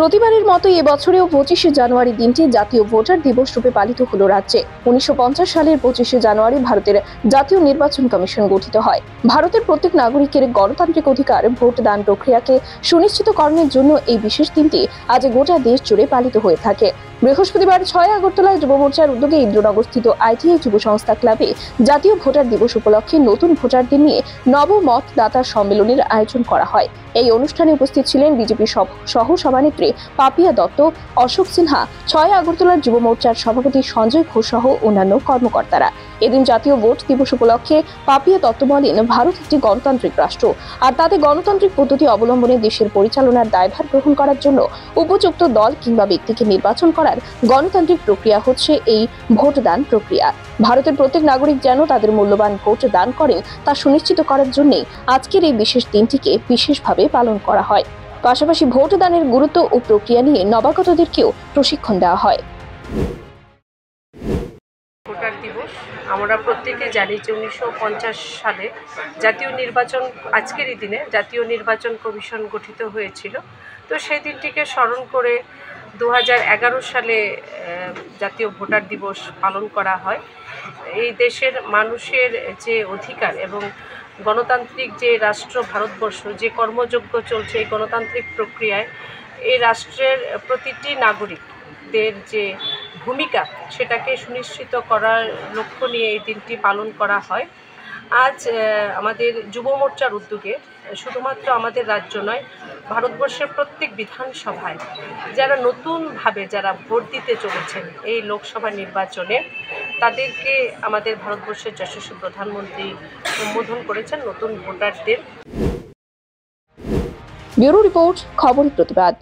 প্রতিবারের মতো এবছরেও 25শে জানুয়ারি দিনটি জাতীয় ভোটার দিবস রূপে পালিত হলো রাজ্যে। 1950 সালের 25শে জানুয়ারি ভারতের জাতীয় নির্বাচন কমিশন গঠিত হয়। ভারতের প্রত্যেক নাগরিকের গণতান্ত্রিক অধিকার ভোট দান প্রক্রিয়াকে সুনিশ্চিতকরণের জন্য এই বিশেষ দিনটি আজ গোটা দেশ জুড়ে পালিত হয়ে থাকে। বৃহস্পতিবার 6 আগরতলায় যুব মোর্চার উদ্যোগে ইন্দ্রনগরস্থিত আইটিআই যুব সংস্থা ক্লাবে জাতীয় ভোটার দিবস উপলক্ষে নতুন ভোটারদের নিয়ে নবমতদাতা সম্মেলনের আয়োজন করা হয়। এই অনুষ্ঠানে উপস্থিত ছিলেন বিজেপি সহ সভানেত্রী পাপিয়া দত্ত, অশোক সিনহা, 6 আগরতলার যুব মোর্চার সভাপতি সঞ্জয় ঘোষ সহ অন্যান্য কর্মকর্তারা। এদিন জাতীয় ভোট দিবস উপলক্ষে পাপিয়া দত্ত বলেন, ভারত একটি গণতান্ত্রিক রাষ্ট্র, আর তাতে গণতান্ত্রিক পদ্ধতি অবলম্বনে দেশের পরিচালনার দায়ভার গ্রহণ করার জন্য উপযুক্ত দল কিংবা ব্যক্তিকে নির্বাচন করার গণতান্ত্রিক প্রক্রিয়া হচ্ছে এই ভোটদান প্রক্রিয়া। ভারতের প্রত্যেক নাগরিক যেন তাদের মূল্যবান ভোট দান করেন তা সুনিশ্চিত করার জন্যই আজকের এই বিশেষ দিনটিকে বিশেষভাবে পালন করা হয়। পাশাপাশি ভোট দানের গুরুত্ব ও প্রক্রিয়া নিয়ে নবাগতদেরকেও প্রশিক্ষণ দেওয়া হয়। ভোটার দিবস আমরা প্রত্যেকে জানি যে 1950 সালে জাতীয় নির্বাচন আজকেরই দিনে জাতীয় নির্বাচন কমিশন গঠিত হয়েছিল। তো সেই দিনটিকে স্মরণ করে 2011 সালে জাতীয় ভোটার দিবস পালন করা হয়। এই দেশের মানুষের যে অধিকার এবং গণতান্ত্রিক যে রাষ্ট্র ভারতবর্ষ, যে কর্মযজ্ঞ চলছে এই গণতান্ত্রিক প্রক্রিয়ায় এই রাষ্ট্রের প্রতিটি নাগরিকদের যে ভূমিকা সেটাকে সুনিশ্চিত করার লক্ষ্য নিয়ে এই দিনটি পালন করা হয়। আজ আমাদের যুব মোর্চার উদ্যোগে শুধুমাত্র আমাদের রাজ্য নয়, ভারতবর্ষের প্রত্যেক বিধানসভায় যারা নতুনভাবে যারা ভোট দিতে চলেছেন এই লোকসভা নির্বাচনে, তাদেরকে আমাদের ভারতবর্ষের যশস্বী প্রধানমন্ত্রী সম্বোধন করেছেন নতুন ভোটারদের। ব্যুরো রিপোর্ট, খবরের প্রতিবাদ।